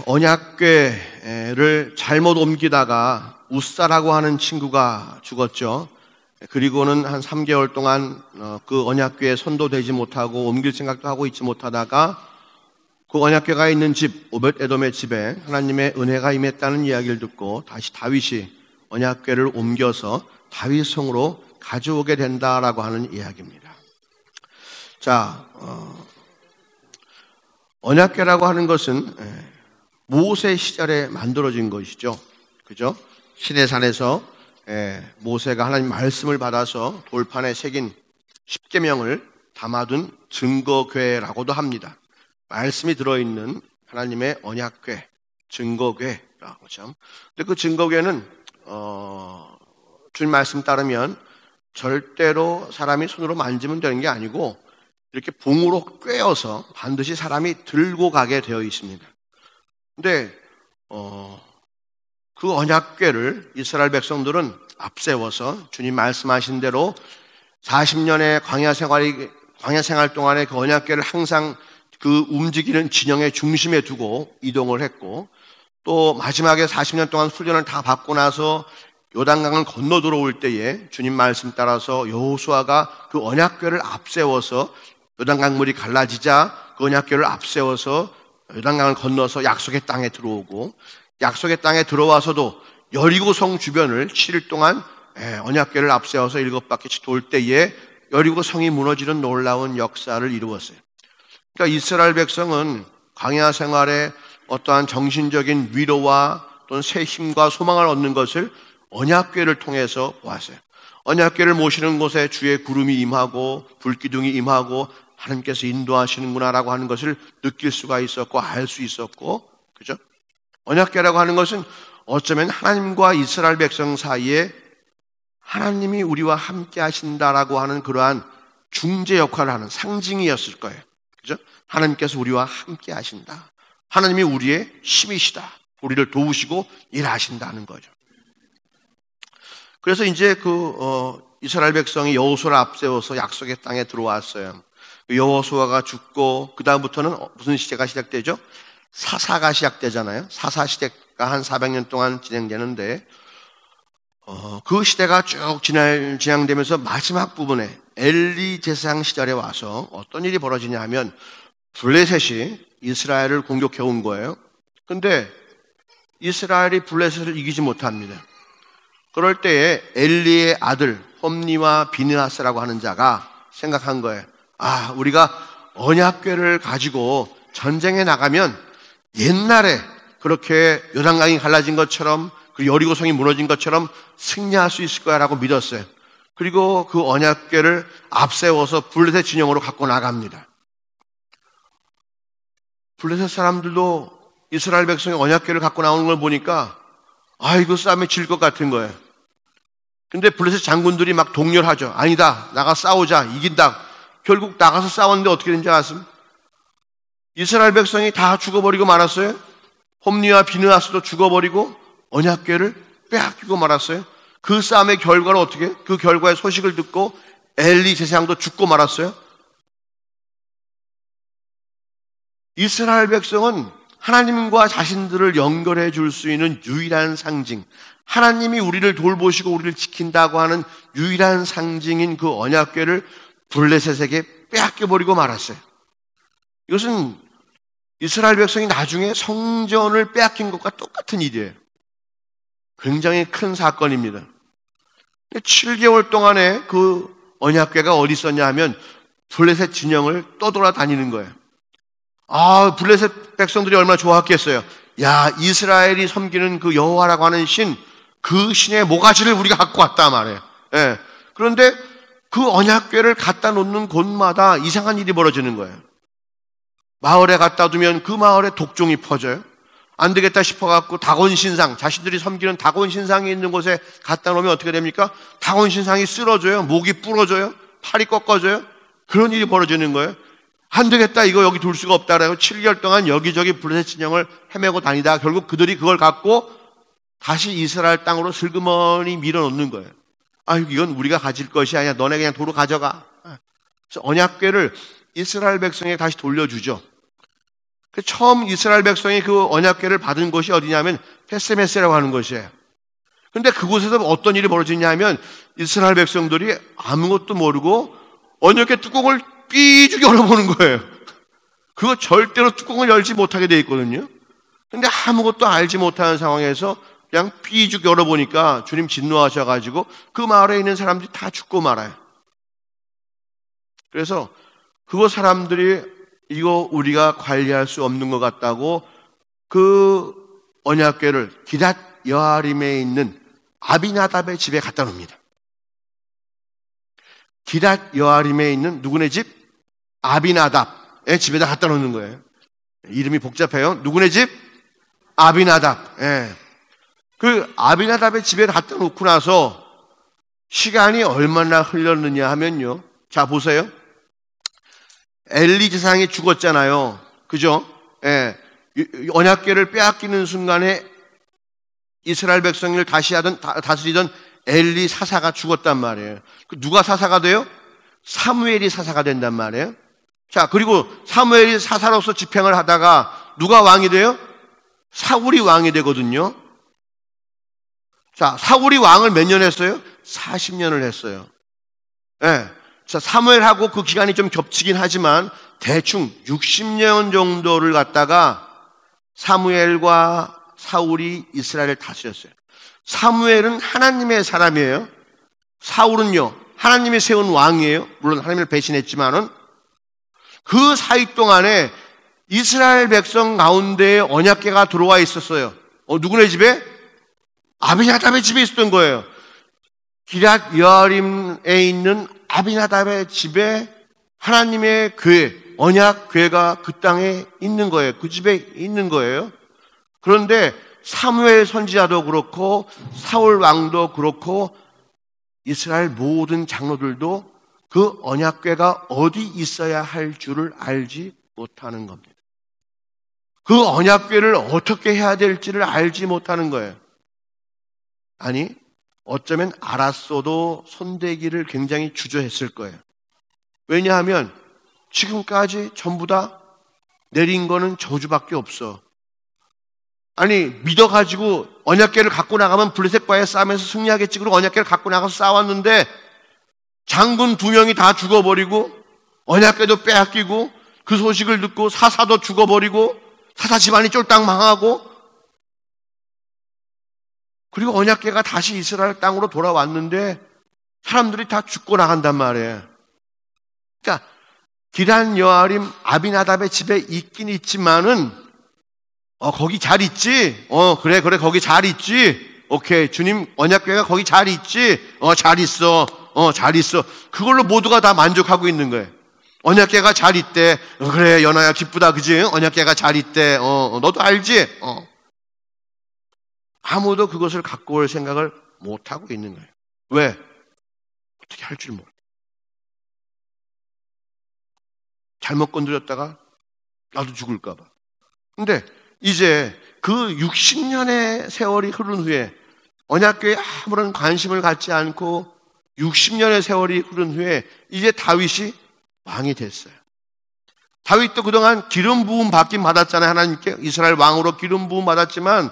언약궤를 잘못 옮기다가 우사라고 하는 친구가 죽었죠. 그리고는 한 3개월 동안 그 언약궤에 손도 대지 못하고 옮길 생각도 하고 있지 못하다가 그 언약궤가 있는 집 오벳에돔의 집에 하나님의 은혜가 임했다는 이야기를 듣고 다시 다윗이 언약궤를 옮겨서 다윗성으로 가져오게 된다라고 하는 이야기입니다. 자, 언약궤라고 하는 것은 모세 시절에 만들어진 것이죠. 그죠? 시내산에서 모세가 하나님 말씀을 받아서 돌판에 새긴 십계명을 담아둔 증거궤라고도 합니다. 말씀이 들어있는 하나님의 언약궤, 증거궤라고 하죠. 근데 그 증거궤는 주님 말씀 따르면 절대로 사람이 손으로 만지면 되는 게 아니고 이렇게 봉으로 꿰어서 반드시 사람이 들고 가게 되어 있습니다. 근데 그 언약궤를 이스라엘 백성들은 앞세워서 주님 말씀하신 대로 40년의 광야 생활 동안에 그 언약궤를 항상 그 움직이는 진영의 중심에 두고 이동을 했고, 또 마지막에 40년 동안 훈련을 다 받고 나서 요단강을 건너 들어올 때에 주님 말씀 따라서 여호수아가 그 언약궤를 앞세워서 요단강물이 갈라지자 그 언약궤를 앞세워서 요단강을 건너서 약속의 땅에 들어오고, 약속의 땅에 들어와서도 여리고성 주변을 7일 동안 언약궤를 앞세워서 7바퀴씩 돌 때에 여리고성이 무너지는 놀라운 역사를 이루었어요. 그러니까 이스라엘 백성은 광야 생활에 어떠한 정신적인 위로와 또는 새 힘과 소망을 얻는 것을 언약궤를 통해서 보았어요. 언약궤를 모시는 곳에 주의 구름이 임하고 불기둥이 임하고 하나님께서 인도하시는구나라고 하는 것을 느낄 수가 있었고 알 수 있었고, 그죠? 언약궤라고 하는 것은 어쩌면 하나님과 이스라엘 백성 사이에 하나님이 우리와 함께 하신다라고 하는 그러한 중재 역할을 하는 상징이었을 거예요. 그죠? 하나님께서 우리와 함께 하신다. 하나님이 우리의 힘이시다. 우리를 도우시고 일하신다는 거죠. 그래서 이제 이스라엘 백성이 여호수아를 앞세워서 약속의 땅에 들어왔어요. 여호수아가 죽고 그 다음부터는 무슨 시대가 시작되죠? 사사가 시작되잖아요. 사사 시대가 한 400년 동안 진행되는데 그 시대가 쭉 진행되면서 마지막 부분에 엘리 제사장 시절에 와서 어떤 일이 벌어지냐 하면 블레셋이 이스라엘을 공격해 온 거예요. 근데 이스라엘이 블레셋을 이기지 못합니다. 그럴 때에 엘리의 아들 홈니와 비느하스라고 하는 자가 생각한 거예요. 우리가 언약궤를 가지고 전쟁에 나가면 옛날에 그렇게 요단강이 갈라진 것처럼 그 여리고성이 무너진 것처럼 승리할 수 있을 거야라고 믿었어요. 그리고 그 언약궤를 앞세워서 블레셋 진영으로 갖고 나갑니다. 블레셋 사람들도 이스라엘 백성이 언약궤를 갖고 나오는 걸 보니까 이거 싸움에 질 것 같은 거예요. 근데 블레셋 장군들이 막 동렬하죠. 아니다, 나가 싸우자, 이긴다. 결국 나가서 싸웠는데 어떻게 된지 아십니까? 이스라엘 백성이 다 죽어버리고 말았어요. 홈니와 비느하스도 죽어버리고 언약궤를 빼앗기고 말았어요. 그 싸움의 결과로 어떻게? 그 결과의 소식을 듣고 엘리 제사장도 죽고 말았어요. 이스라엘 백성은 하나님과 자신들을 연결해 줄 수 있는 유일한 상징, 하나님이 우리를 돌보시고 우리를 지킨다고 하는 유일한 상징인 그 언약궤를 블레셋에게 빼앗겨버리고 말았어요. 이것은 이스라엘 백성이 나중에 성전을 빼앗긴 것과 똑같은 일이에요. 굉장히 큰 사건입니다. 7개월 동안에 그 언약궤가 어디 있었냐 하면 블레셋 진영을 떠돌아다니는 거예요. 블레셋 백성들이 얼마나 좋았겠어요. 이스라엘이 섬기는 그 여호와라고 하는 신, 그 신의 모가지를 우리가 갖고 왔다 말이에요. 그런데 그 언약궤를 갖다 놓는 곳마다 이상한 일이 벌어지는 거예요. 마을에 갖다 두면 그 마을에 독종이 퍼져요. 안 되겠다 싶어갖고 다곤신상, 자신들이 섬기는 다곤신상이 있는 곳에 갖다 놓으면 어떻게 됩니까? 다곤신상이 쓰러져요. 목이 부러져요. 팔이 꺾어져요. 그런 일이 벌어지는 거예요. 안 되겠다, 이거 여기 둘 수가 없다라고 7개월 동안 여기저기 블레셋 진영을 헤매고 다니다 결국 그들이 그걸 갖고 다시 이스라엘 땅으로 슬그머니 밀어놓는 거예요. 이건 우리가 가질 것이 아니야. 너네 그냥 도로 가져가. 그래서 언약궤를 이스라엘 백성에게 다시 돌려주죠. 처음 이스라엘 백성이 그 언약궤를 받은 곳이 어디냐면 베스메세라고 하는 곳이에요. 근데 그곳에서 어떤 일이 벌어지냐면 이스라엘 백성들이 아무것도 모르고 언약궤 뚜껑을 삐죽 열어보는 거예요. 그거 절대로 뚜껑을 열지 못하게 돼 있거든요. 근데 아무것도 알지 못하는 상황에서 그냥 삐죽 열어보니까 주님 진노하셔가지고 그 마을에 있는 사람들이 다 죽고 말아요. 그래서 그곳 사람들이 이거 우리가 관리할 수 없는 것 같다고 그 언약궤를 기랏 여아림에 있는 아비나답의 집에 갖다 놓습니다. 기랏 여아림에 있는 누구네 집? 아비나답의 집에다 갖다 놓는 거예요. 이름이 복잡해요. 누구네 집? 아비나답. 예. 그 아비나답의 집에 갖다 놓고 나서 시간이 얼마나 흘렀느냐 하면요. 자, 보세요. 엘리 제사장이 죽었잖아요. 그죠? 예. 언약궤를 빼앗기는 순간에 이스라엘 백성을 다스리던 엘리 사사가 죽었단 말이에요. 누가 사사가 돼요? 사무엘이 사사가 된단 말이에요. 자, 그리고 사무엘이 사사로서 집행을 하다가 누가 왕이 돼요? 사울이 왕이 되거든요. 자, 사울이 왕을 몇 년 했어요? 40년을 했어요. 예. 자, 사무엘하고 그 기간이 좀 겹치긴 하지만 대충 60년 정도를 갖다가 사무엘과 사울이 이스라엘을 다스렸어요. 사무엘은 하나님의 사람이에요. 사울은요, 하나님이 세운 왕이에요. 물론 하나님을 배신했지만은 그 사이 동안에 이스라엘 백성 가운데에 언약궤가 들어와 있었어요. 누구네 집에? 아비나답의 집에 있었던 거예요. 기랏 여아림에 있는 아비나답의 집에 하나님의 궤, 언약궤가 그 땅에 있는 거예요. 그 집에 있는 거예요. 그런데 사무엘 선지자도 그렇고 사울 왕도 그렇고 이스라엘 모든 장로들도 그 언약궤가 어디 있어야 할 줄을 알지 못하는 겁니다. 그 언약궤를 어떻게 해야 될지를 알지 못하는 거예요. 아니, 어쩌면 알았어도 손대기를 굉장히 주저했을 거예요. 왜냐하면 지금까지 전부 다 내린 거는 저주밖에 없어. 아니, 믿어가지고 언약궤를 갖고 나가면 블레셋과의 싸움에서 승리하겠지. 그리고 언약궤를 갖고 나가서 싸웠는데 장군 2명이 다 죽어버리고 언약궤도 빼앗기고 그 소식을 듣고 사사도 죽어버리고 사사 집안이 쫄딱 망하고 그리고 언약궤가 다시 이스라엘 땅으로 돌아왔는데 사람들이 다 죽고 나간단 말이에요. 그러니까 기란 여아림 아비나답의 집에 있긴 있지만은 거기 잘 있지? 그래 거기 잘 있지? 오케이, 주님 언약궤가 거기 잘 있지? 잘 있어. 잘 있어. 그걸로 모두가 다 만족하고 있는 거예요. 언약궤가 잘 있대. 그래 연아야 기쁘다 그지? 언약궤가 잘 있대. 너도 알지? 아무도 그것을 갖고 올 생각을 못 하고 있는 거예요. 왜? 어떻게 할 줄 몰라. 잘못 건드렸다가 나도 죽을까 봐. 근데 이제 그 60년의 세월이 흐른 후에 언약궤에 아무런 관심을 갖지 않고 60년의 세월이 흐른 후에 이제 다윗이 왕이 됐어요. 다윗도 그동안 기름 부음 받긴 받았잖아요. 하나님께 이스라엘 왕으로 기름 부음 받았지만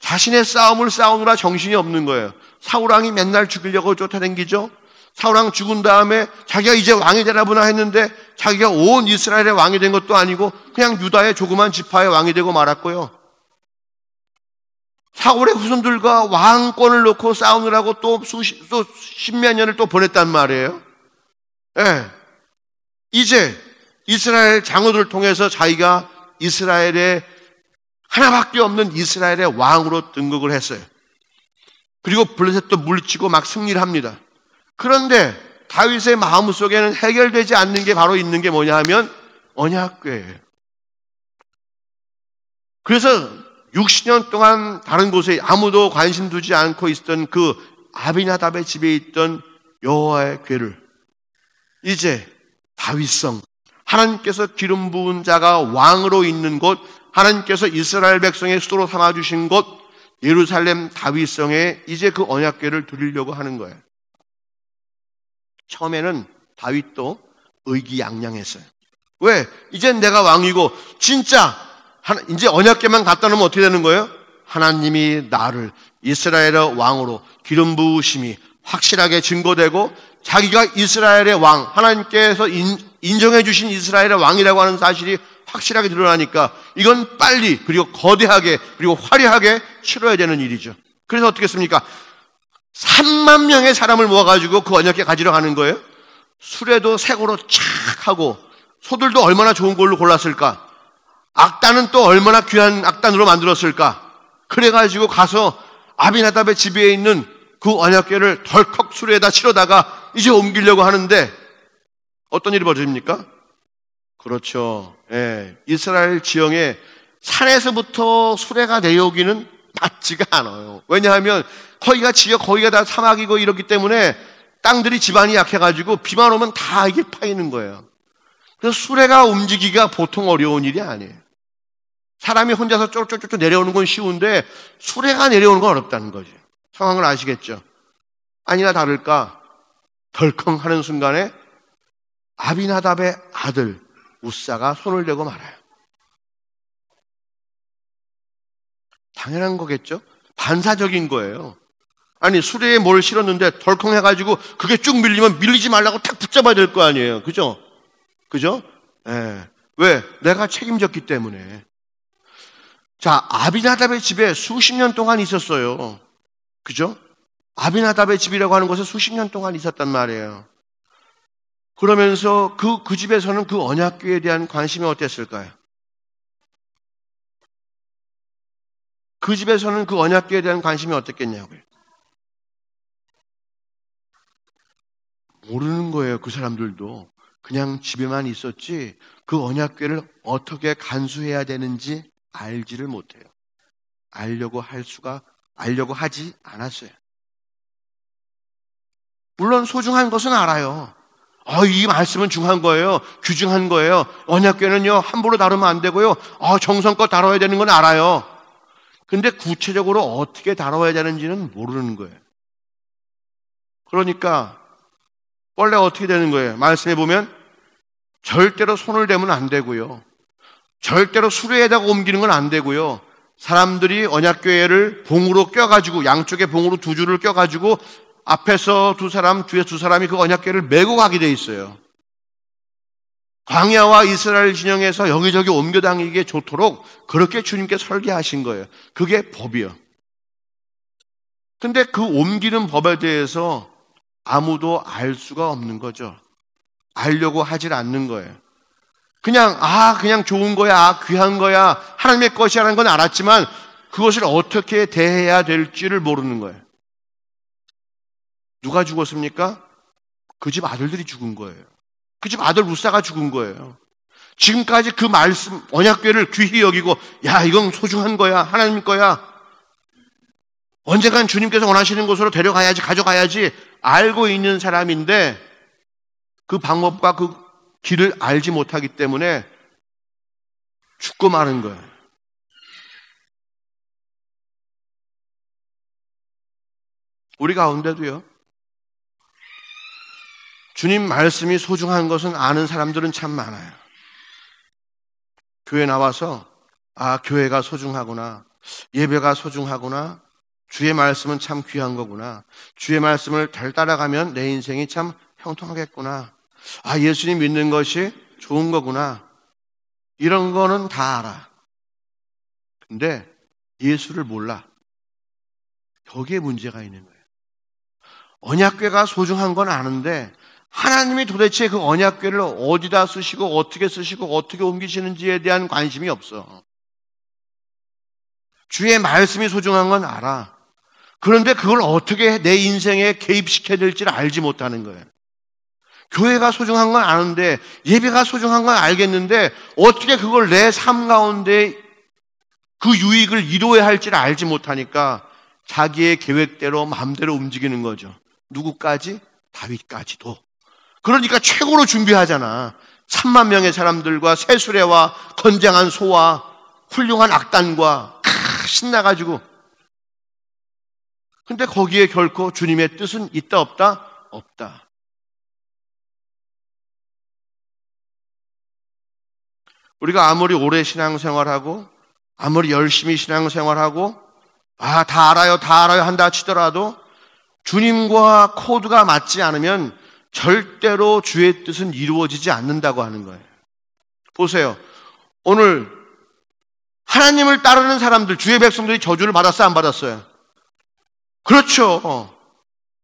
자신의 싸움을 싸우느라 정신이 없는 거예요. 사울왕이 맨날 죽이려고 쫓아다니죠. 사울왕 죽은 다음에 자기가 이제 왕이 되나보나 했는데 자기가 온 이스라엘의 왕이 된 것도 아니고 그냥 유다의 조그만 지파의 왕이 되고 말았고요. 사울의 후손들과 왕권을 놓고 싸우느라고 또 십몇 년을 또 보냈단 말이에요. 예. 이제 이스라엘 장로들을 통해서 자기가 이스라엘의 하나밖에 없는 이스라엘의 왕으로 등극을 했어요. 그리고 블레셋도 물리치고 막 승리를 합니다. 그런데 다윗의 마음속에는 해결되지 않는 게 바로 있는 게 뭐냐 하면 언약궤예요. 그래서 60년 동안 다른 곳에 아무도 관심 두지 않고 있었던 그 아비나답의 집에 있던 여호와의 궤를 이제 다윗성, 하나님께서 기름 부은 자가 왕으로 있는 곳, 하나님께서 이스라엘 백성의 수도로 삼아주신 곳 예루살렘 다윗성에 이제 그 언약궤를 드리려고 하는 거예요. 처음에는 다윗도 의기양양했어요. 왜? 이젠 내가 왕이고 진짜 이제 언약궤만 갖다 놓으면 어떻게 되는 거예요? 하나님이 나를 이스라엘의 왕으로 기름 부으심이 확실하게 증거되고 자기가 이스라엘의 왕, 하나님께서 인정해 주신 이스라엘의 왕이라고 하는 사실이 확실하게 드러나니까 이건 빨리 그리고 거대하게 그리고 화려하게 치러야 되는 일이죠. 그래서 어떻게 했습니까? 3만 명의 사람을 모아가지고 그 언약궤 가지러 가는 거예요. 수레도 새고로 착 하고 소들도 얼마나 좋은 걸로 골랐을까? 악단은 또 얼마나 귀한 악단으로 만들었을까? 그래가지고 가서 아비나답의 집에 있는 그 언약궤를 덜컥 수레에다 실어다가 이제 옮기려고 하는데 어떤 일이 벌어집니까? 그렇죠. 예, 이스라엘 지형에 산에서부터 수레가 내려오기는 맞지가 않아요. 왜냐하면 거기가 지역, 거기가 다 사막이고 이렇기 때문에 땅들이 지반이 약해가지고 비만 오면 다 이게 파이는 거예요. 그래서 수레가 움직이기가 보통 어려운 일이 아니에요. 사람이 혼자서 쫄쫄쫄 내려오는 건 쉬운데 수레가 내려오는 건 어렵다는 거죠. 상황을 아시겠죠? 아니나 다를까 덜컹 하는 순간에 아비나답의 아들 우사가 손을 대고 말아요. 당연한 거겠죠? 반사적인 거예요. 아니 수레에 뭘 실었는데 덜컹 해가지고 그게 쭉 밀리면 밀리지 말라고 탁 붙잡아야 될 거 아니에요. 그죠? 그죠? 예. 왜? 내가 책임졌기 때문에. 자, 아비나답의 집에 수십 년 동안 있었어요. 그죠? 아비나답의 집이라고 하는 곳에 수십 년 동안 있었단 말이에요. 그러면서 그 집에서는 그 언약궤에 대한 관심이 어땠을까요? 그 집에서는 그 언약궤에 대한 관심이 어땠겠냐고요. 모르는 거예요. 그 사람들도. 그냥 집에만 있었지 그 언약궤를 어떻게 간수해야 되는지 알지를 못해요. 알려고 하지 않았어요. 물론 소중한 것은 알아요. 이 말씀은 중요한 거예요. 귀중한 거예요. 언약궤는요 함부로 다루면 안 되고요. 정성껏 다뤄야 되는 건 알아요. 근데 구체적으로 어떻게 다뤄야 되는지는 모르는 거예요. 그러니까 원래 어떻게 되는 거예요? 말씀해 보면 절대로 손을 대면 안 되고요. 절대로 수레에다가 옮기는 건 안 되고요. 사람들이 언약궤를 봉으로 껴가지고 양쪽에 봉으로 두 줄을 껴가지고 앞에서 두 사람, 뒤에 두 사람이 그 언약궤를 메고 가게 돼 있어요. 광야와 이스라엘 진영에서 여기저기 옮겨 다니기에 좋도록 그렇게 주님께 설계하신 거예요. 그게 법이요. 근데 그 옮기는 법에 대해서 아무도 알 수가 없는 거죠. 알려고 하질 않는 거예요. 그냥 좋은 거야, 귀한 거야, 하나님의 것이라는 건 알았지만 그것을 어떻게 대해야 될지를 모르는 거예요. 누가 죽었습니까? 그 집 아들들이 죽은 거예요. 그 집 아들 우사가 죽은 거예요. 지금까지 그 말씀, 언약궤를 귀히 여기고 야, 이건 소중한 거야, 하나님 거야. 언젠간 주님께서 원하시는 곳으로 데려가야지, 가져가야지 알고 있는 사람인데 그 방법과 그 길을 알지 못하기 때문에 죽고 마는 거예요. 우리 가운데도요. 주님 말씀이 소중한 것은 아는 사람들은 참 많아요. 교회 나와서 교회가 소중하구나, 예배가 소중하구나, 주의 말씀은 참 귀한 거구나, 주의 말씀을 잘 따라가면 내 인생이 참 형통하겠구나, 예수님 믿는 것이 좋은 거구나, 이런 거는 다 알아. 근데 예수를 몰라. 여기에 문제가 있는 거예요. 언약궤가 소중한 건 아는데 하나님이 도대체 그 언약궤를 어디다 쓰시고 어떻게 옮기시는지에 대한 관심이 없어. 주의 말씀이 소중한 건 알아. 그런데 그걸 어떻게 내 인생에 개입시켜야 될지를 알지 못하는 거예요. 교회가 소중한 건 아는데, 예배가 소중한 건 알겠는데 어떻게 그걸 내 삶 가운데 그 유익을 이루어야 할지를 알지 못하니까 자기의 계획대로 마음대로 움직이는 거죠. 누구까지? 다윗까지도. 그러니까 최고로 준비하잖아. 3만 명의 사람들과 새 수레와 건장한 소와 훌륭한 악단과 신나가지고. 근데 거기에 결코 주님의 뜻은 있다 없다? 없다. 우리가 아무리 오래 신앙생활하고 아무리 열심히 신앙생활하고 다 알아요 한다 치더라도 주님과 코드가 맞지 않으면 절대로 주의 뜻은 이루어지지 않는다고 하는 거예요. 보세요. 오늘 하나님을 따르는 사람들, 주의 백성들이 저주를 받았어요, 안 받았어요? 그렇죠.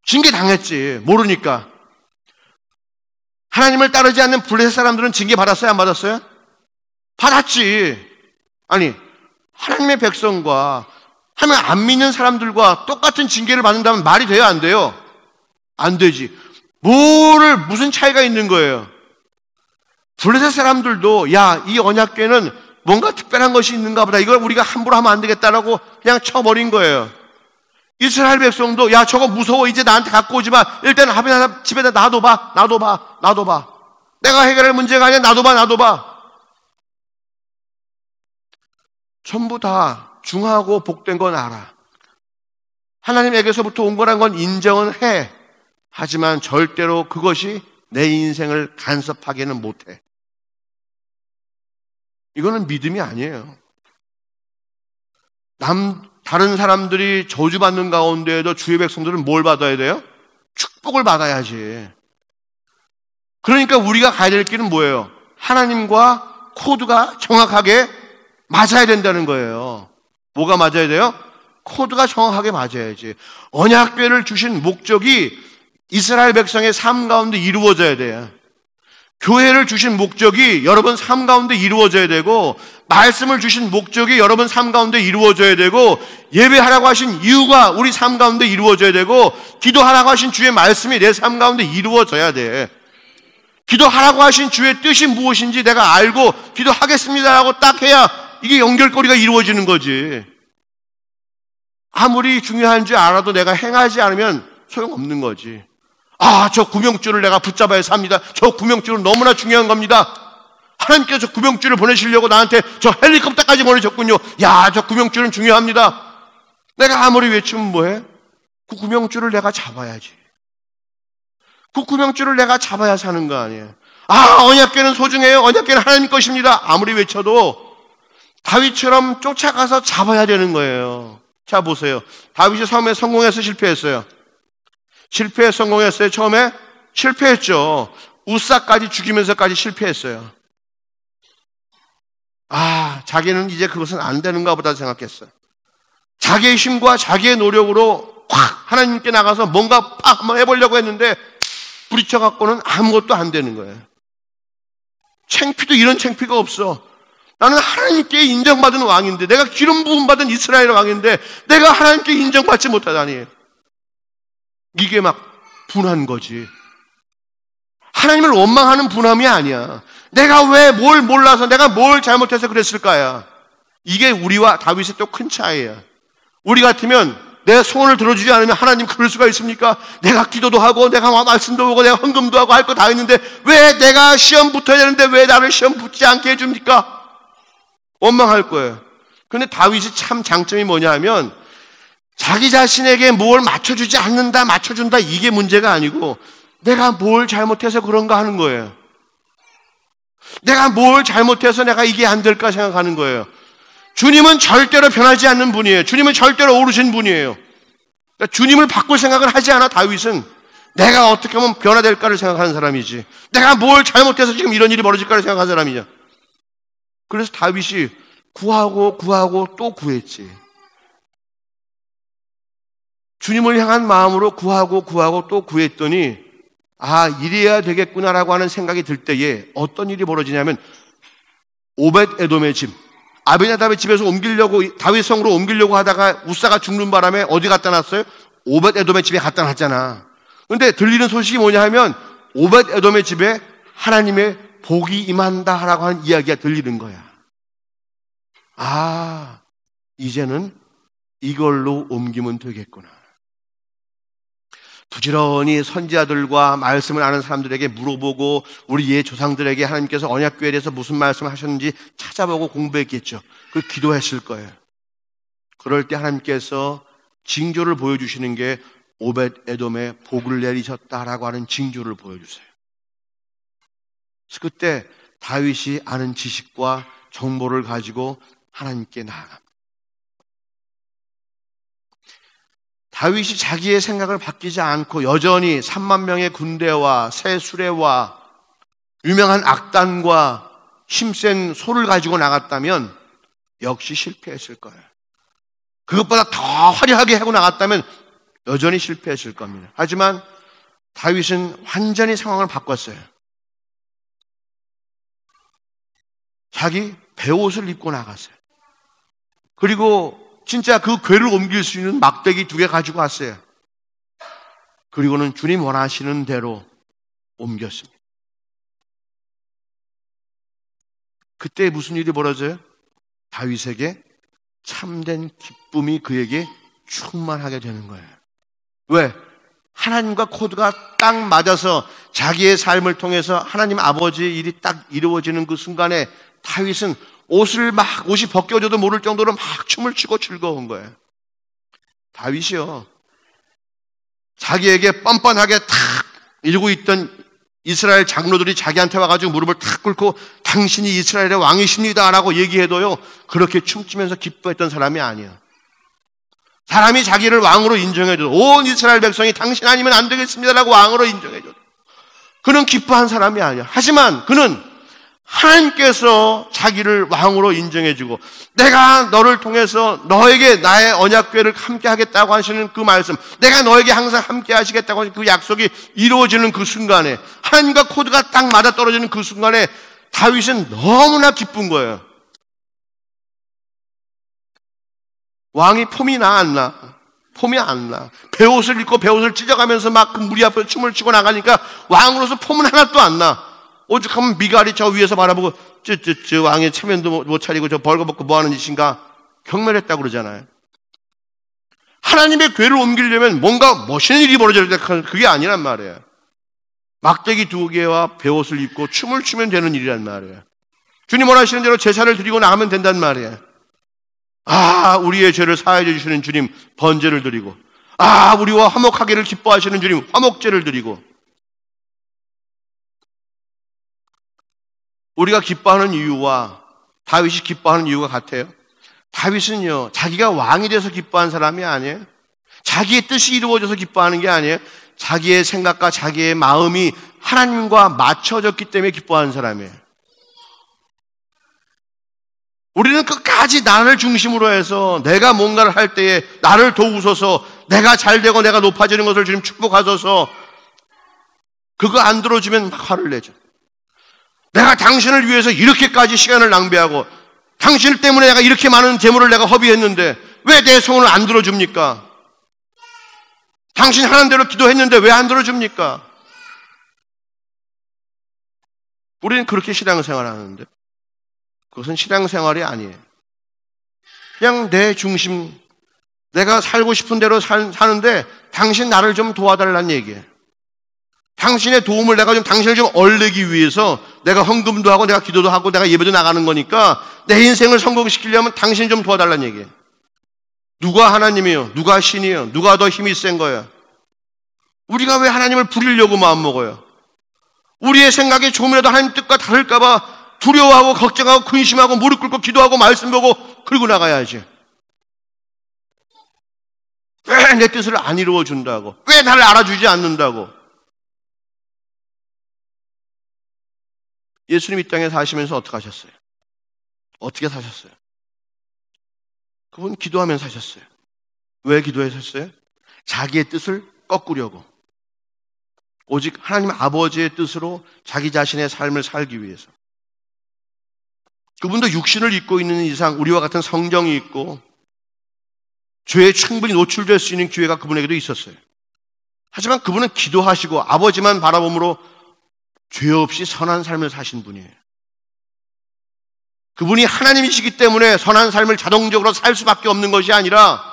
징계 당했지. 모르니까. 하나님을 따르지 않는 블레셋 사람들은 징계 받았어요, 안 받았어요? 받았지. 아니, 하나님의 백성과 하나님 안 믿는 사람들과 똑같은 징계를 받는다면 말이 돼요, 안 돼요? 안 되지. 무슨 차이가 있는 거예요? 블레셋 사람들도 이 언약궤는 뭔가 특별한 것이 있는가 보다. 이걸 우리가 함부로 하면 안 되겠다라고 그냥 쳐버린 거예요. 이스라엘 백성도 저거 무서워. 이제 나한테 갖고 오지 마. 일단 집에다 놔둬봐. 내가 해결할 문제가 아니야. 놔둬봐. 전부 다 중하고 복된 건 알아. 하나님에게서부터 온 거란 건 인정은 해. 하지만 절대로 그것이 내 인생을 간섭하게는 못해. 이거는 믿음이 아니에요. 다른 사람들이 저주받는 가운데에도 주의 백성들은 뭘 받아야 돼요? 축복을 받아야지. 그러니까 우리가 가야 될 길은 뭐예요? 하나님과 코드가 정확하게 맞아야 된다는 거예요. 뭐가 맞아야 돼요? 코드가 정확하게 맞아야지. 언약궤를 주신 목적이 이스라엘 백성의 삶 가운데 이루어져야 돼요. 교회를 주신 목적이 여러분 삶 가운데 이루어져야 되고, 말씀을 주신 목적이 여러분 삶 가운데 이루어져야 되고, 예배하라고 하신 이유가 우리 삶 가운데 이루어져야 되고, 기도하라고 하신 주의 말씀이 내 삶 가운데 이루어져야 돼. 기도하라고 하신 주의 뜻이 무엇인지 내가 알고 기도하겠습니다라고 딱 해야 이게 연결고리가 이루어지는 거지. 아무리 중요한 줄 알아도 내가 행하지 않으면 소용없는 거지. 저 구명줄을 내가 붙잡아야 삽니다. 저 구명줄은 너무나 중요한 겁니다. 하나님께서 저 구명줄을 보내시려고 나한테 저 헬리콥터까지 보내셨군요. 저 구명줄은 중요합니다. 내가 아무리 외치면 뭐해? 그 구명줄을 내가 잡아야지. 그 구명줄을 내가 잡아야 사는 거 아니에요. 언약궤는 소중해요. 언약궤는 하나님 것입니다. 아무리 외쳐도 다윗처럼 쫓아가서 잡아야 되는 거예요. 자, 보세요. 다윗이 처음에 성공해서 실패했어요. 성공했어요. 처음에 실패했죠. 우사까지 죽이면서까지 실패했어요. 자기는 이제 그것은 안 되는가 보다 생각했어요. 자기의 힘과 자기의 노력으로 확 하나님께 나가서 뭔가 팍 한번 해보려고 했는데 부딪혀갖고는 아무것도 안 되는 거예요. 창피도 이런 창피가 없어. 나는 하나님께 인정받은 왕인데, 내가 기름 부음 받은 이스라엘 왕인데 내가 하나님께 인정받지 못하다니. 이게 막 분한 거지. 하나님을 원망하는 분함이 아니야. 내가 왜 뭘 몰라서, 내가 뭘 잘못해서 그랬을까야. 이게 우리와 다윗의 또 큰 차이야. 우리 같으면 내 소원을 들어주지 않으면 하나님 그럴 수가 있습니까? 내가 기도도 하고 내가 말씀도 하고 내가 헌금도 하고 할 거 다 했는데 왜 내가 시험 붙어야 되는데 왜 나를 시험 붙지 않게 해줍니까? 원망할 거예요. 그런데 다윗이 참 장점이 뭐냐 하면 자기 자신에게 뭘 맞춰주지 않는다, 맞춰준다, 이게 문제가 아니고 내가 뭘 잘못해서 그런가 하는 거예요. 내가 뭘 잘못해서 내가 이게 안 될까 생각하는 거예요. 주님은 절대로 변하지 않는 분이에요. 주님은 절대로 오르신 분이에요. 그러니까 주님을 바꿀 생각을 하지 않아. 다윗은 내가 어떻게 하면 변화될까를 생각하는 사람이지, 내가 뭘 잘못해서 지금 이런 일이 벌어질까를 생각하는 사람이냐. 그래서 다윗이 구하고 또 구했지. 주님을 향한 마음으로 구하고 또 구했더니 이래야 되겠구나라고 하는 생각이 들 때에 어떤 일이 벌어지냐면, 오벳 에돔의 집, 아비나답의 집에서 옮기려고, 다윗 성으로 옮기려고 하다가 우사가 죽는 바람에 어디 갖다 놨어요? 오벳 에돔의 집에 갖다 놨잖아. 근데 들리는 소식이 뭐냐 하면 오벳 에돔의 집에 하나님의 복이 임한다라고 하는 이야기가 들리는 거야. 이제는 이걸로 옮기면 되겠구나. 부지런히 선지자들과 말씀을 아는 사람들에게 물어보고 우리 옛 조상들에게 하나님께서 언약궤에 대해서 무슨 말씀을 하셨는지 찾아보고 공부했겠죠. 그 기도했을 거예요. 그럴 때 하나님께서 징조를 보여주시는 게 오벳 에돔에 복을 내리셨다라고 하는 징조를 보여주세요. 그래서 그때 다윗이 아는 지식과 정보를 가지고 하나님께 나아갑니다. 다윗이 자기의 생각을 바뀌지 않고 여전히 3만 명의 군대와 새 수레와 유명한 악단과 힘센 소를 가지고 나갔다면 역시 실패했을 거예요. 그것보다 더 화려하게 하고 나갔다면 여전히 실패했을 겁니다. 하지만 다윗은 완전히 상황을 바꿨어요. 자기 베옷을 입고 나갔어요. 그리고 진짜 그 궤를 옮길 수 있는 막대기 2개 가지고 왔어요. 그리고는 주님 원하시는 대로 옮겼습니다. 그때 무슨 일이 벌어져요? 다윗에게 참된 기쁨이 그에게 충만하게 되는 거예요. 왜? 하나님과 코드가 딱 맞아서 자기의 삶을 통해서 하나님 아버지의 일이 딱 이루어지는 그 순간에 다윗은 옷이 벗겨져도 모를 정도로 막 춤을 추고 즐거운 거예요. 다윗이요, 자기에게 뻔뻔하게 탁 이러고 있던 이스라엘 장로들이 자기한테 와가지고 무릎을 탁 꿇고 당신이 이스라엘의 왕이십니다 라고 얘기해도요, 그렇게 춤추면서 기뻐했던 사람이 아니에요. 사람이 자기를 왕으로 인정해줘도 온 이스라엘 백성이 당신 아니면 안 되겠습니다 라고 왕으로 인정해줘도 그는 기뻐한 사람이 아니야. 하지만 그는 하나님께서 자기를 왕으로 인정해주고 내가 너를 통해서 너에게 나의 언약궤를 함께 하겠다고 하시는 그 말씀, 내가 너에게 항상 함께 하시겠다고 하시는 그 약속이 이루어지는 그 순간에, 하나님과 코드가 딱 맞아떨어지는 그 순간에 다윗은 너무나 기쁜 거예요. 왕이 폼이 나 안 나? 폼이 안 나. 베옷을 입고 베옷을 찢어가면서 막 그 무리 앞에서 춤을 추고 나가니까 왕으로서 폼은 하나도 안 나. 오죽하면 미갈이 저 위에서 바라보고 저 왕의 체면도 못 차리고 저 벌거벗고 뭐하는 짓인가 경멸했다고 그러잖아요. 하나님의 궤를 옮기려면 뭔가 멋있는 일이 벌어져야 돼. 그게 아니란 말이에요. 막대기 2개와 베옷을 입고 춤을 추면 되는 일이란 말이에요. 주님 원하시는 대로 제사를 드리고 나가면 된단 말이에요. 우리의 죄를 사하여 주시는 주님 번제를 드리고, 우리와 화목하기를 기뻐하시는 주님 화목제를 드리고. 우리가 기뻐하는 이유와 다윗이 기뻐하는 이유가 같아요. 다윗은요, 자기가 왕이 돼서 기뻐한 사람이 아니에요. 자기의 뜻이 이루어져서 기뻐하는 게 아니에요. 자기의 생각과 자기의 마음이 하나님과 맞춰졌기 때문에 기뻐하는 사람이에요. 우리는 끝까지 나를 중심으로 해서 내가 뭔가를 할 때에 나를 도우소서, 내가 잘되고 내가 높아지는 것을 주님 축복하소서, 그거 안 들어주면 막 화를 내죠. 내가 당신을 위해서 이렇게까지 시간을 낭비하고 당신 때문에 내가 이렇게 많은 재물을 내가 허비했는데 왜 내 소원을 안 들어줍니까? 당신 하는 대로 기도했는데 왜 안 들어줍니까? 우리는 그렇게 신앙생활을 하는데 그것은 신앙생활이 아니에요. 그냥 내 중심, 내가 살고 싶은 대로 사는데 당신 나를 좀 도와달라는 얘기예요. 당신의 도움을 내가 당신을 좀 얼내기 위해서 내가 헌금도 하고 내가 기도도 하고 내가 예배도 나가는 거니까 내 인생을 성공시키려면 당신이 좀 도와달라는 얘기예요. 누가 하나님이요? 누가 신이요? 누가 더 힘이 센 거예요? 우리가 왜 하나님을 부리려고 마음먹어요? 우리의 생각이 조금이라도 하나님 뜻과 다를까 봐 두려워하고 걱정하고 근심하고 무릎 꿇고 기도하고 말씀 보고 그러고 나가야지. 왜 내 뜻을 안 이루어준다고? 왜 나를 알아주지 않는다고? 예수님 이 땅에 사시면서 어떻게 하셨어요? 어떻게 사셨어요? 그분 기도하면서 사셨어요. 왜 기도하셨어요? 자기의 뜻을 꺾으려고. 오직 하나님 아버지의 뜻으로 자기 자신의 삶을 살기 위해서. 그분도 육신을 입고 있는 이상 우리와 같은 성정이 있고 죄에 충분히 노출될 수 있는 기회가 그분에게도 있었어요. 하지만 그분은 기도하시고 아버지만 바라봄으로 죄 없이 선한 삶을 사신 분이에요. 그분이 하나님이시기 때문에 선한 삶을 자동적으로 살 수밖에 없는 것이 아니라,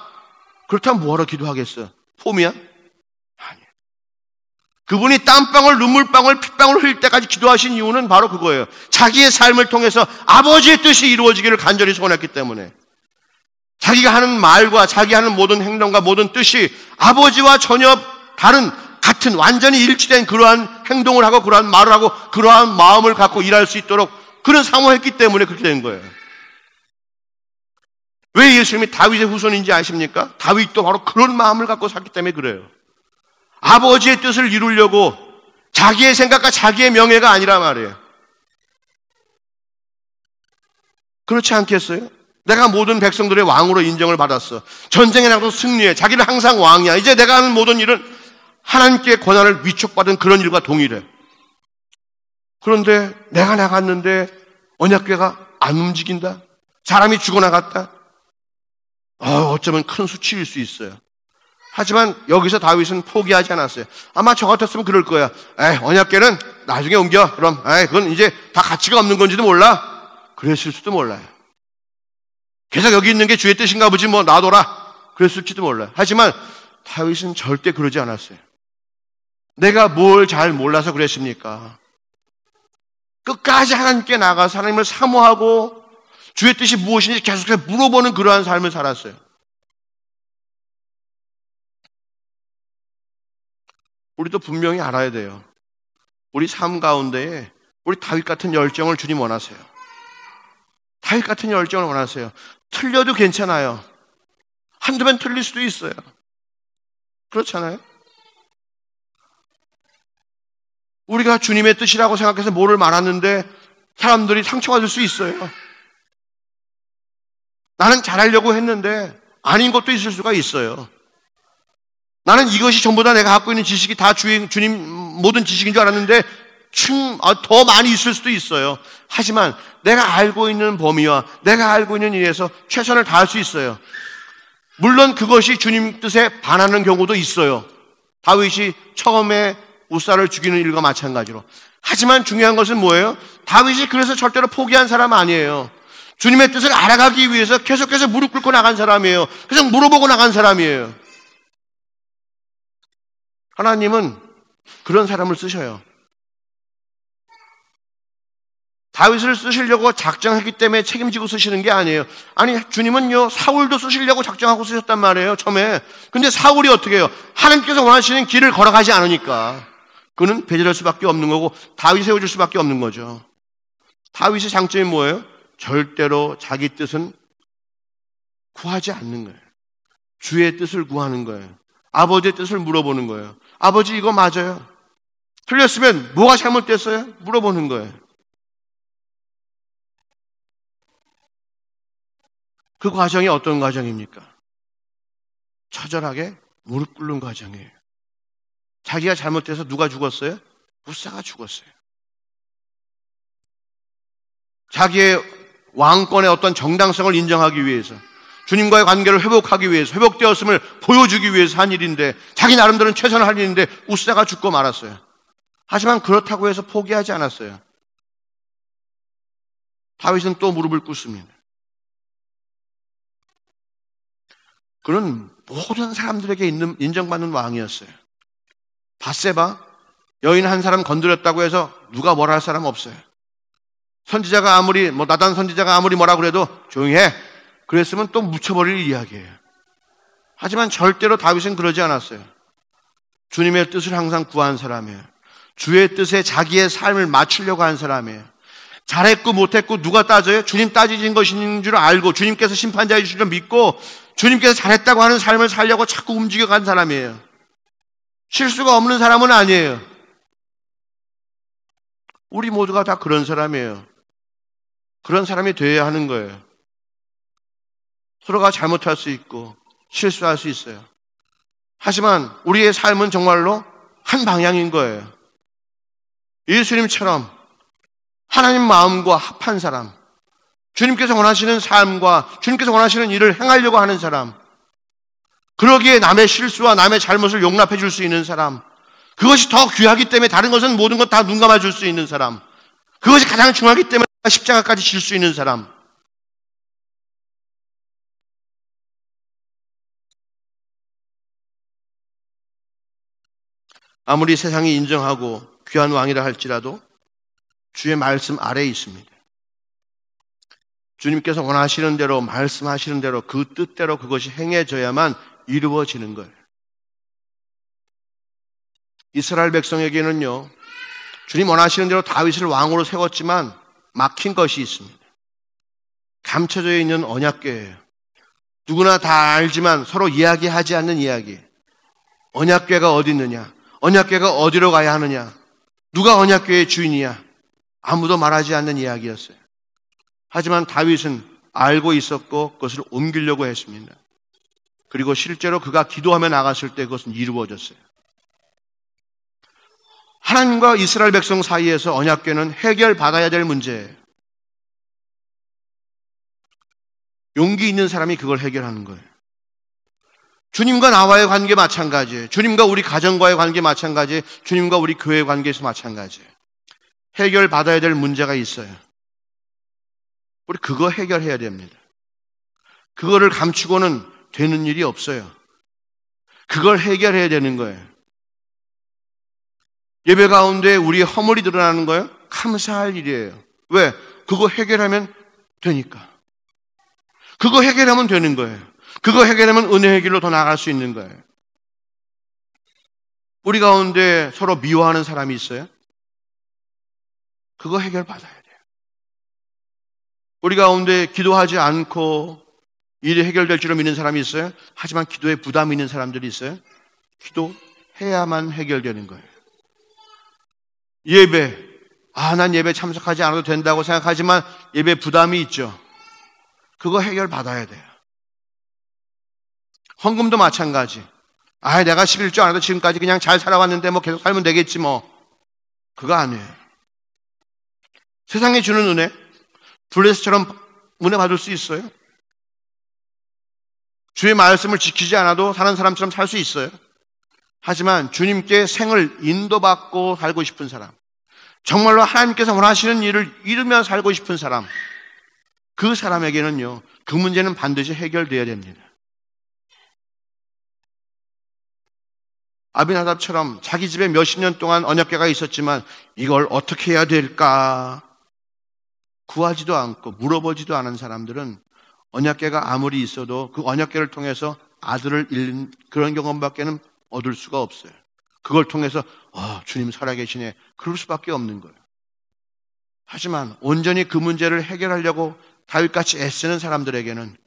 그렇다면 뭐하러 기도하겠어요? 폼이야? 아니에요. 그분이 땀방울, 눈물방울, 핏방울 흘릴 때까지 기도하신 이유는 바로 그거예요. 자기의 삶을 통해서 아버지의 뜻이 이루어지기를 간절히 소원했기 때문에. 자기가 하는 말과 자기 하는 모든 행동과 모든 뜻이 아버지와 전혀 다른 같은 완전히 일치된 그러한 행동을 하고 그러한 말을 하고 그러한 마음을 갖고 일할 수 있도록 그는 사모했기 때문에 그렇게 된 거예요. 왜 예수님이 다윗의 후손인지 아십니까? 다윗도 바로 그런 마음을 갖고 살기 때문에 그래요. 아버지의 뜻을 이루려고 자기의 생각과 자기의 명예가 아니라 말이에요. 그렇지 않겠어요? 내가 모든 백성들의 왕으로 인정을 받았어. 전쟁에 나가도 승리해. 자기는 항상 왕이야. 이제 내가 하는 모든 일은 하나님께 권한을 위촉받은 그런 일과 동일해. 그런데 내가 나갔는데 언약궤가 안 움직인다? 사람이 죽어나갔다? 어쩌면 큰 수치일 수 있어요. 하지만 여기서 다윗은 포기하지 않았어요. 아마 저 같았으면 그럴 거야. 언약궤는 나중에 옮겨. 그럼 그건 이제 다 가치가 없는 건지도 몰라. 그랬을 수도 몰라요. 계속 여기 있는 게 주의 뜻인가 보지 뭐 놔둬라. 그랬을지도 몰라요. 하지만 다윗은 절대 그러지 않았어요. 내가 뭘 잘 몰라서 그랬습니까? 끝까지 하나님께 나가서 하나님을 사모하고 주의 뜻이 무엇인지 계속해서 물어보는 그러한 삶을 살았어요. 우리도 분명히 알아야 돼요. 우리 삶 가운데에 우리 다윗 같은 열정을 주님 원하세요. 다윗 같은 열정을 원하세요. 틀려도 괜찮아요. 한두 번 틀릴 수도 있어요. 그렇잖아요? 우리가 주님의 뜻이라고 생각해서 뭐를 말하는데 사람들이 상처받을 수 있어요. 나는 잘하려고 했는데 아닌 것도 있을 수가 있어요. 나는 이것이 전부 다 내가 갖고 있는 지식이 다 주님 모든 지식인 줄 알았는데 더 많이 있을 수도 있어요. 하지만 내가 알고 있는 범위와 내가 알고 있는 일에서 최선을 다할 수 있어요. 물론 그것이 주님 뜻에 반하는 경우도 있어요. 다윗이 처음에 우사를 죽이는 일과 마찬가지로. 하지만 중요한 것은 뭐예요? 다윗이 그래서 절대로 포기한 사람 아니에요. 주님의 뜻을 알아가기 위해서 계속해서 무릎 꿇고 나간 사람이에요. 계속 물어보고 나간 사람이에요. 하나님은 그런 사람을 쓰셔요. 다윗을 쓰시려고 작정했기 때문에 책임지고 쓰시는 게 아니에요. 아니, 주님은요, 사울도 쓰시려고 작정하고 쓰셨단 말이에요, 처음에. 근데 사울이 어떻게 해요? 하나님께서 원하시는 길을 걸어가지 않으니까. 그는 배제할 수밖에 없는 거고, 다윗이 세워줄 수밖에 없는 거죠. 다윗의 장점이 뭐예요? 절대로 자기 뜻은 구하지 않는 거예요. 주의 뜻을 구하는 거예요. 아버지의 뜻을 물어보는 거예요. 아버지, 이거 맞아요? 틀렸으면 뭐가 잘못됐어요? 물어보는 거예요. 그 과정이 어떤 과정입니까? 처절하게 무릎 꿇는 과정이에요. 자기가 잘못돼서 누가 죽었어요? 우사가 죽었어요. 자기의 왕권의 어떤 정당성을 인정하기 위해서, 주님과의 관계를 회복하기 위해서, 회복되었음을 보여주기 위해서 한 일인데, 자기 나름대로는 최선을 할 일인데 우사가 죽고 말았어요. 하지만 그렇다고 해서 포기하지 않았어요. 다윗은 또 무릎을 꿇습니다. 그는 모든 사람들에게 인정받는 왕이었어요. 밧세바, 여인 한 사람 건드렸다고 해서 누가 뭐라 할 사람 없어요. 선지자가 아무리 나단 선지자가 아무리 뭐라 그래도 조용히 해. 그랬으면 또 묻혀버릴 이야기예요. 하지만 절대로 다윗은 그러지 않았어요. 주님의 뜻을 항상 구한 사람이에요. 주의 뜻에 자기의 삶을 맞추려고 한 사람이에요. 잘했고 못했고 누가 따져요? 주님 따지신 것인 줄 알고 주님께서 심판자이신 줄 믿고 주님께서 잘했다고 하는 삶을 살려고 자꾸 움직여간 사람이에요. 실수가 없는 사람은 아니에요. 우리 모두가 다 그런 사람이에요. 그런 사람이 되어야 하는 거예요. 서로가 잘못할 수 있고 실수할 수 있어요. 하지만 우리의 삶은 정말로 한 방향인 거예요. 예수님처럼 하나님 마음과 합한 사람, 주님께서 원하시는 삶과 주님께서 원하시는 일을 행하려고 하는 사람, 그러기에 남의 실수와 남의 잘못을 용납해 줄 수 있는 사람, 그것이 더 귀하기 때문에 다른 것은 모든 것 다 눈 감아 줄 수 있는 사람, 그것이 가장 중요하기 때문에 십자가까지 질 수 있는 사람. 아무리 세상이 인정하고 귀한 왕이라 할지라도 주의 말씀 아래에 있습니다. 주님께서 원하시는 대로 말씀하시는 대로 그 뜻대로 그것이 행해져야만 이루어지는 거예요. 이스라엘 백성에게는요, 주님 원하시는 대로 다윗을 왕으로 세웠지만 막힌 것이 있습니다. 감춰져 있는 언약궤예요. 누구나 다 알지만 서로 이야기하지 않는 이야기. 언약궤가 어디 있느냐? 언약궤가 어디로 가야 하느냐? 누가 언약궤의 주인이야? 아무도 말하지 않는 이야기였어요. 하지만 다윗은 알고 있었고 그것을 옮기려고 했습니다. 그리고 실제로 그가 기도하며 나갔을 때 그것은 이루어졌어요. 하나님과 이스라엘 백성 사이에서 언약궤는 해결받아야 될 문제예요. 용기 있는 사람이 그걸 해결하는 거예요. 주님과 나와의 관계 마찬가지예요. 주님과 우리 가정과의 관계 마찬가지예요. 주님과 우리 교회 관계에서 마찬가지예요. 해결받아야 될 문제가 있어요. 우리 그거 해결해야 됩니다. 그거를 감추고는 되는 일이 없어요. 그걸 해결해야 되는 거예요. 예배 가운데 우리의 허물이 드러나는 거예요? 감사할 일이에요. 왜? 그거 해결하면 되니까. 그거 해결하면 되는 거예요. 그거 해결하면 은혜의 길로 더 나아갈 수 있는 거예요. 우리 가운데 서로 미워하는 사람이 있어요? 그거 해결받아야 돼요. 우리 가운데 기도하지 않고 일이 해결될 줄로 믿는 사람이 있어요? 하지만 기도에 부담이 있는 사람들이 있어요? 기도해야만 해결되는 거예요. 예배, 난 예배 참석하지 않아도 된다고 생각하지만 예배 부담이 있죠. 그거 해결받아야 돼요. 헌금도 마찬가지. 내가 11조 안 해도 지금까지 그냥 잘 살아왔는데 뭐 계속 살면 되겠지 뭐. 그거 아니에요. 세상에 주는 은혜, 블레스처럼 은혜 받을 수 있어요. 주의 말씀을 지키지 않아도 사는 사람처럼 살 수 있어요. 하지만 주님께 생을 인도받고 살고 싶은 사람, 정말로 하나님께서 원하시는 일을 이루며 살고 싶은 사람, 그 사람에게는요, 그 문제는 반드시 해결돼야 됩니다. 아비나답처럼 자기 집에 몇십 년 동안 언약궤가 있었지만 이걸 어떻게 해야 될까 구하지도 않고 물어보지도 않은 사람들은 언약궤가 아무리 있어도 그 언약궤를 통해서 아들을 잃는 그런 경험밖에는 얻을 수가 없어요. 그걸 통해서 주님 살아계시네, 그럴 수밖에 없는 거예요. 하지만 온전히 그 문제를 해결하려고 다윗같이 애쓰는 사람들에게는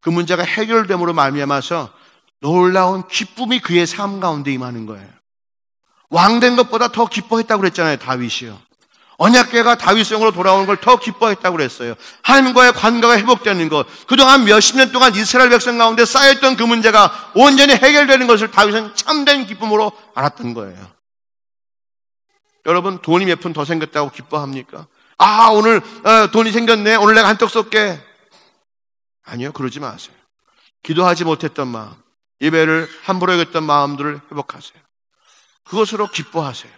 그 문제가 해결됨으로 말미암아서 놀라운 기쁨이 그의 삶 가운데 임하는 거예요. 왕된 것보다 더 기뻐했다고 그랬잖아요, 다윗이요. 언약궤가 다윗성으로 돌아오는 걸 더 기뻐했다고 그랬어요. 하나님과의 관계가 회복되는 것, 그동안 몇십 년 동안 이스라엘 백성 가운데 쌓였던 그 문제가 온전히 해결되는 것을 다윗은 참된 기쁨으로 알았던 거예요. 여러분, 돈이 몇 푼 더 생겼다고 기뻐합니까? 오늘 돈이 생겼네, 오늘 내가 한턱 쏠게. 아니요, 그러지 마세요. 기도하지 못했던 마음, 예배를 함부로 여겼던 마음들을 회복하세요. 그것으로 기뻐하세요.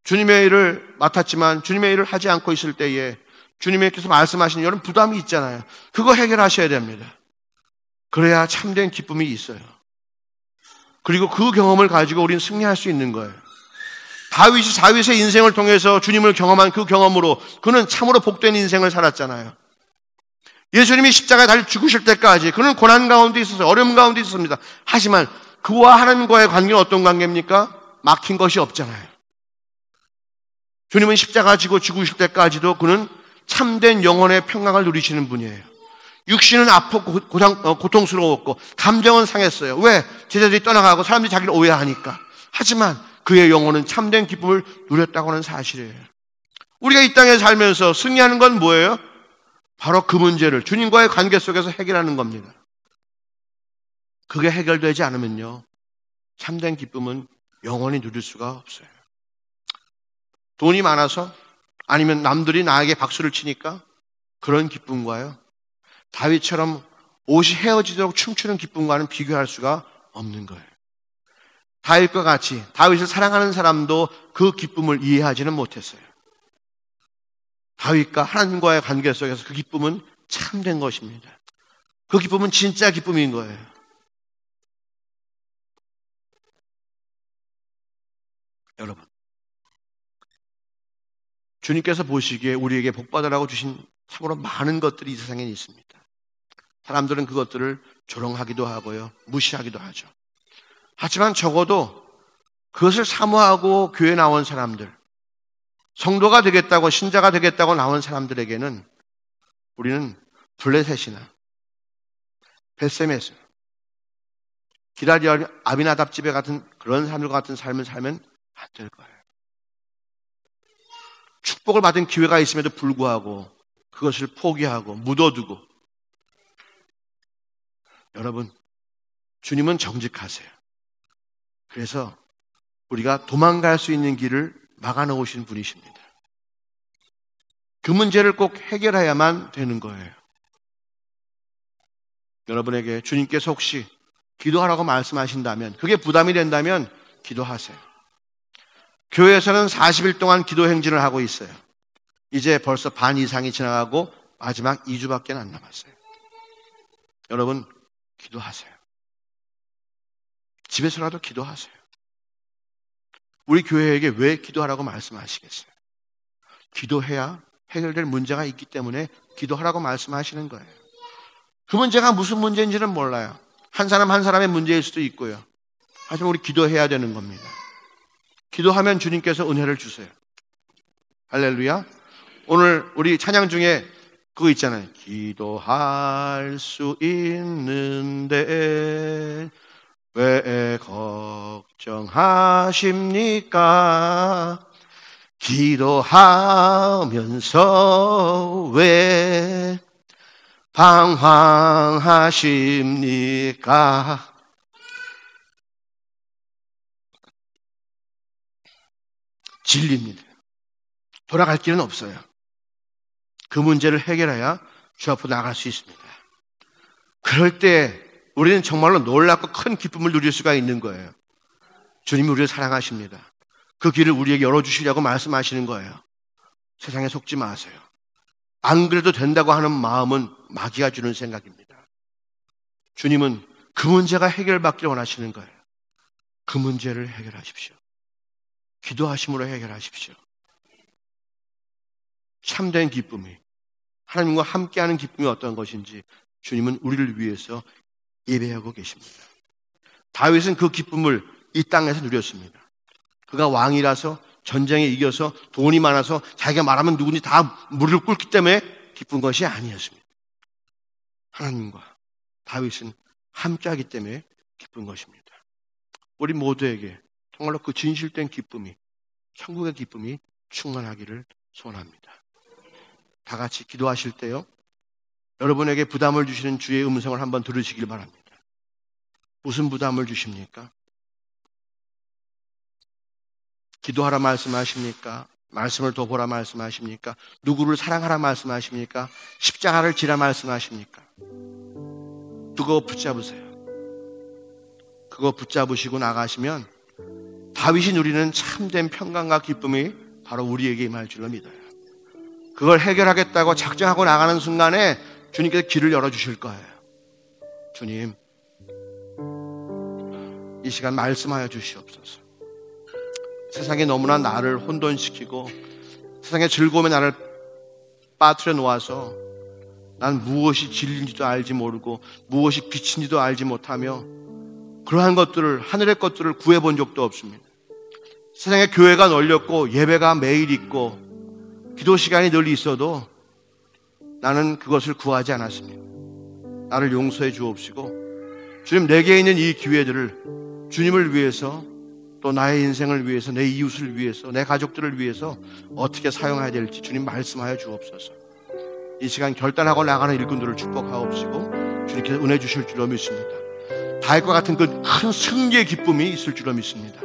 주님의 일을 맡았지만 주님의 일을 하지 않고 있을 때에 주님께서 말씀하시는 이런 부담이 있잖아요. 그거 해결하셔야 됩니다. 그래야 참된 기쁨이 있어요. 그리고 그 경험을 가지고 우리는 승리할 수 있는 거예요. 다윗의 인생을 통해서 주님을 경험한 그 경험으로 그는 참으로 복된 인생을 살았잖아요. 예수님이 십자가에 달려 죽으실 때까지 그는 고난 가운데 있었어요. 어려움 가운데 있었습니다. 하지만 그와 하나님과의 관계는 어떤 관계입니까? 막힌 것이 없잖아요. 주님은 십자가 지고 죽으실 때까지도 그는 참된 영혼의 평강을 누리시는 분이에요. 육신은 아프고 고통스러웠고 감정은 상했어요. 왜? 제자들이 떠나가고 사람들이 자기를 오해하니까. 하지만 그의 영혼은 참된 기쁨을 누렸다고 하는 사실이에요. 우리가 이 땅에 살면서 승리하는 건 뭐예요? 바로 그 문제를 주님과의 관계 속에서 해결하는 겁니다. 그게 해결되지 않으면요, 참된 기쁨은 영원히 누릴 수가 없어요. 돈이 많아서 아니면 남들이 나에게 박수를 치니까 그런 기쁨과요, 다윗처럼 옷이 헤어지도록 춤추는 기쁨과는 비교할 수가 없는 거예요. 다윗과 같이 다윗을 사랑하는 사람도 그 기쁨을 이해하지는 못했어요. 다윗과 하나님과의 관계 속에서 그 기쁨은 참된 것입니다. 그 기쁨은 진짜 기쁨인 거예요. 여러분, 주님께서 보시기에 우리에게 복받으라고 주신 참으로 많은 것들이 이 세상에 있습니다. 사람들은 그것들을 조롱하기도 하고요, 무시하기도 하죠. 하지만 적어도 그것을 사모하고 교회에 나온 사람들, 성도가 되겠다고, 신자가 되겠다고 나온 사람들에게는 우리는 블레셋이나 베세메스, 기라리 아비나답 집에 같은 그런 사람들과 같은 삶을 살면 안 될 거예요. 축복을 받은 기회가 있음에도 불구하고 그것을 포기하고 묻어두고, 여러분, 주님은 정직하세요. 그래서 우리가 도망갈 수 있는 길을 막아놓으신 분이십니다. 그 문제를 꼭 해결해야만 되는 거예요. 여러분에게 주님께서 혹시 기도하라고 말씀하신다면, 그게 부담이 된다면 기도하세요. 교회에서는 40일 동안 기도 행진을 하고 있어요. 이제 벌써 반 이상이 지나가고 마지막 2주밖에 안 남았어요. 여러분, 기도하세요. 집에서라도 기도하세요. 우리 교회에게 왜 기도하라고 말씀하시겠어요? 기도해야 해결될 문제가 있기 때문에 기도하라고 말씀하시는 거예요. 그 문제가 무슨 문제인지는 몰라요. 한 사람 한 사람의 문제일 수도 있고요. 하지만 우리 기도해야 되는 겁니다. 기도하면 주님께서 은혜를 주세요. 할렐루야. 오늘 우리 찬양 중에 그거 있잖아요. 기도할 수 있는데 왜 걱정하십니까? 기도하면서 왜 방황하십니까? 진리입니다. 돌아갈 길은 없어요. 그 문제를 해결해야 주 앞으로 나갈 수 있습니다. 그럴 때 우리는 정말로 놀랍고 큰 기쁨을 누릴 수가 있는 거예요. 주님이 우리를 사랑하십니다. 그 길을 우리에게 열어주시려고 말씀하시는 거예요. 세상에 속지 마세요. 안 그래도 된다고 하는 마음은 마귀가 주는 생각입니다. 주님은 그 문제가 해결받기를 원하시는 거예요. 그 문제를 해결하십시오. 기도하심으로 해결하십시오. 참된 기쁨이, 하나님과 함께하는 기쁨이 어떤 것인지 주님은 우리를 위해서 예배하고 계십니다. 다윗은 그 기쁨을 이 땅에서 누렸습니다. 그가 왕이라서 전쟁에 이겨서 돈이 많아서 자기가 말하면 누군지 다 무릎 꿇기 때문에 기쁜 것이 아니었습니다. 하나님과 다윗은 함께하기 때문에 기쁜 것입니다. 우리 모두에게 정말로 그 진실된 기쁨이, 천국의 기쁨이 충만하기를 소원합니다. 다 같이 기도하실 때요, 여러분에게 부담을 주시는 주의 음성을 한번 들으시길 바랍니다. 무슨 부담을 주십니까? 기도하라 말씀하십니까? 말씀을 더 보라 말씀하십니까? 누구를 사랑하라 말씀하십니까? 십자가를 지라 말씀하십니까? 그거 붙잡으세요. 그거 붙잡으시고 나가시면 다윗이 누리는 참된 평강과 기쁨이 바로 우리에게 임할 줄로 믿어요. 그걸 해결하겠다고 작정하고 나가는 순간에 주님께서 길을 열어주실 거예요. 주님, 이 시간 말씀하여 주시옵소서. 세상에 너무나 나를 혼돈시키고 세상의 즐거움에 나를 빠뜨려 놓아서 난 무엇이 진리인지도 알지 모르고 무엇이 빛인지도 알지 못하며 그러한 것들을, 하늘의 것들을 구해본 적도 없습니다. 세상에 교회가 널렸고 예배가 매일 있고 기도 시간이 늘 있어도 나는 그것을 구하지 않았습니다. 나를 용서해 주옵시고 주님, 내게 있는 이 기회들을 주님을 위해서, 또 나의 인생을 위해서, 내 이웃을 위해서, 내 가족들을 위해서 어떻게 사용해야 될지 주님 말씀하여 주옵소서. 이 시간 결단하고 나가는 일꾼들을 축복하옵시고 주님께서 은혜 주실 줄로 믿습니다. 다윗과 같은 그 큰 승리의 기쁨이 있을 줄로 믿습니다.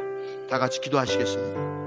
다 같이 기도하시겠습니다.